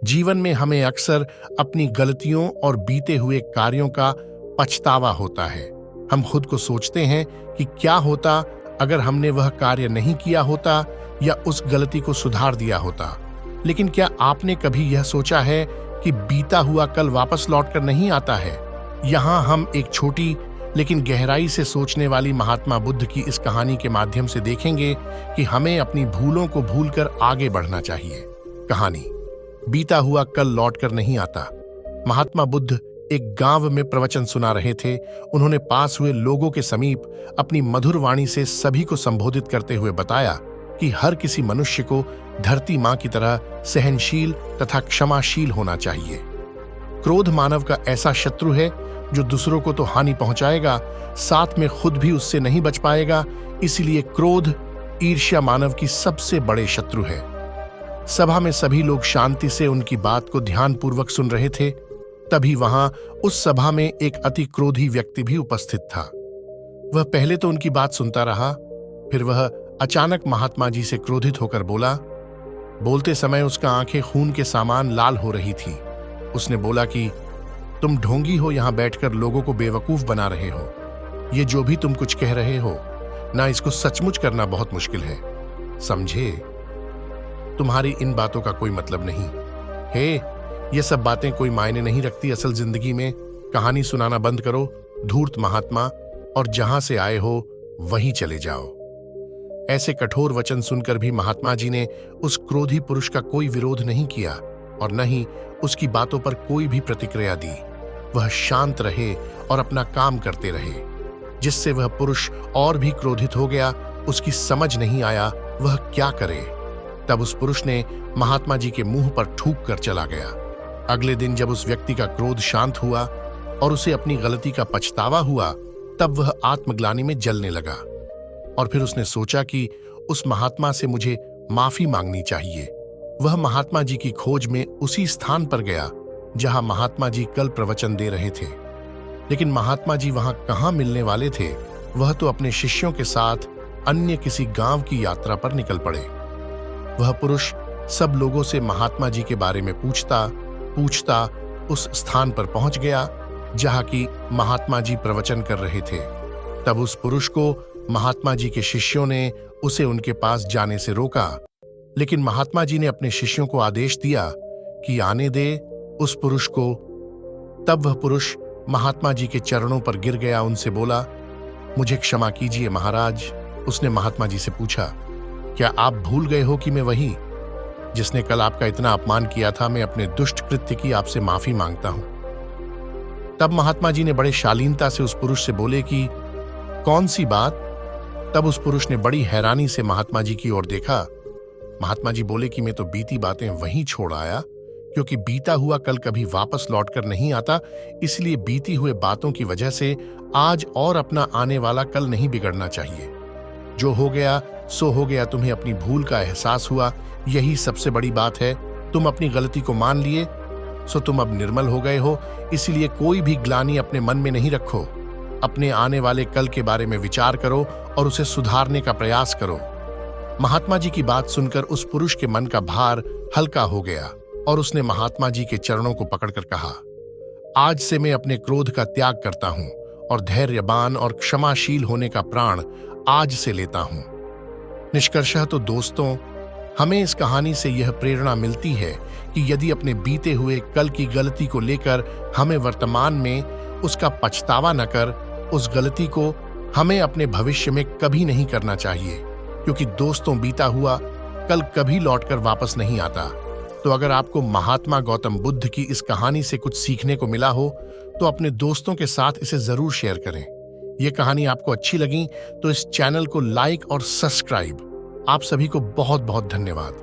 जीवन में हमें अक्सर अपनी गलतियों और बीते हुए कार्यों का पछतावा होता है। हम खुद को सोचते हैं कि क्या होता अगर हमने वह कार्य नहीं किया होता या उस गलती को सुधार दिया होता। लेकिन क्या आपने कभी यह सोचा है कि बीता हुआ कल वापस लौटकर नहीं आता है? यहाँ हम एक छोटी लेकिन गहराई से सोचने वाली महात्मा बुद्ध की इस कहानी के माध्यम से देखेंगे कि हमें अपनी भूलों को भूलकर आगे बढ़ना चाहिए। कहानी बीता हुआ कल लौटकर नहीं आता। महात्मा बुद्ध एक गांव में प्रवचन सुना रहे थे। उन्होंने पास हुए लोगों के समीप अपनी मधुर वाणी से सभी को संबोधित करते हुए बताया कि हर किसी मनुष्य को धरती मां की तरह सहनशील तथा क्षमाशील होना चाहिए। क्रोध मानव का ऐसा शत्रु है जो दूसरों को तो हानि पहुंचाएगा, साथ में खुद भी उससे नहीं बच पाएगा। इसलिए क्रोध, ईर्ष्या मानव की सबसे बड़े शत्रु है। सभा में सभी लोग शांति से उनकी बात को ध्यानपूर्वक सुन रहे थे। तभी वहां उस सभा में एक अति क्रोधी व्यक्ति भी उपस्थित था। वह पहले तो उनकी बात सुनता रहा, फिर वह अचानक महात्मा जी से क्रोधित होकर बोला। बोलते समय उसका आंखें खून के समान लाल हो रही थी। उसने बोला कि तुम ढोंगी हो, यहां बैठकर लोगों को बेवकूफ बना रहे हो। ये जो भी तुम कुछ कह रहे हो ना, इसको सचमुच करना बहुत मुश्किल है, समझे? तुम्हारी इन बातों का कोई मतलब नहीं है। ये सब बातें कोई मायने नहीं रखती असल जिंदगी में। कहानी सुनाना बंद करो, धूर्त महात्मा, और जहां से आए हो वहीं चले जाओ। ऐसे कठोर वचन सुनकर भी महात्मा जी ने उस क्रोधी पुरुष का कोई विरोध नहीं किया और न ही उसकी बातों पर कोई भी प्रतिक्रिया दी। वह शांत रहे और अपना काम करते रहे, जिससे वह पुरुष और भी क्रोधित हो गया। उसकी समझ नहीं आया वह क्या करे। तब उस पुरुष ने महात्मा जी के मुंह पर थूक कर चला गया। अगले दिन जब उस व्यक्ति का क्रोध शांत हुआ और उसे अपनी गलती का पछतावा हुआ, तब वह आत्मग्लानि में जलने लगा और फिर उसने सोचा कि उस महात्मा से मुझे माफी मांगनी चाहिए। वह महात्मा जी की खोज में उसी स्थान पर गया जहां महात्मा जी कल प्रवचन दे रहे थे। लेकिन महात्मा जी वहां कहां मिलने वाले थे? वह तो अपने शिष्यों के साथ अन्य किसी गांव की यात्रा पर निकल पड़े। वह पुरुष सब लोगों से महात्मा जी के बारे में पूछता पूछता उस स्थान पर पहुंच गया जहां की महात्मा जी प्रवचन कर रहे थे। तब उस पुरुष को महात्मा जी के शिष्यों ने उसे उनके पास जाने से रोका, लेकिन महात्मा जी ने अपने शिष्यों को आदेश दिया कि आने दे उस पुरुष को। तब वह पुरुष महात्मा जी के चरणों पर गिर गया, उनसे बोला, मुझे क्षमा कीजिए महाराज। उसने महात्मा जी से पूछा, क्या आप भूल गए हो कि मैं वही जिसने कल आपका इतना अपमान किया था? मैं अपने दुष्ट कृत्य की आपसे माफी मांगता हूं। तब महात्मा जी ने बड़े शालीनता से उस पुरुष से बोले कि कौन सी बात? तब उस पुरुष ने बड़ी हैरानी से महात्मा जी की ओर देखा। महात्मा जी बोले कि मैं तो बीती बातें वहीं छोड़ आया, क्योंकि बीता हुआ कल कभी वापस लौटकर नहीं आता। इसलिए बीती हुए बातों की वजह से आज और अपना आने वाला कल नहीं बिगड़ना चाहिए। जो हो गया सो हो गया। तुम्हें अपनी भूल का एहसास हुआ, यही सबसे बड़ी बात है। तुम अपनी गलती को मान लिए, सो तुम अब निर्मल हो गए हो। इसलिए कोई भी ग्लानि अपने मन में नहीं रखो। अपने आने वाले कल के बारे में विचार करो और उसे सुधारने का प्रयास करो। महात्मा जी की बात सुनकर उस पुरुष के मन का भार हल्का हो गया और उसने महात्मा जी के चरणों को पकड़कर कहा, आज से मैं अपने क्रोध का त्याग करता हूं और धैर्यवान और क्षमाशील होने का प्राण आज से लेता हूं। निष्कर्षतः तो दोस्तों, हमें इस कहानी से यह प्रेरणा मिलती है कि यदि अपने बीते हुए कल की गलती को लेकर हमें वर्तमान में उसका पछतावा न कर, उस गलती को हमें अपने भविष्य में कभी नहीं करना चाहिए, क्योंकि दोस्तों बीता हुआ कल कभी लौटकर वापस नहीं आता। तो अगर आपको महात्मा गौतम बुद्ध की इस कहानी से कुछ सीखने को मिला हो तो अपने दोस्तों के साथ इसे जरूर शेयर करें। यह कहानी आपको अच्छी लगी तो इस चैनल को लाइक और सब्सक्राइब। आप सभी को बहुत बहुत धन्यवाद।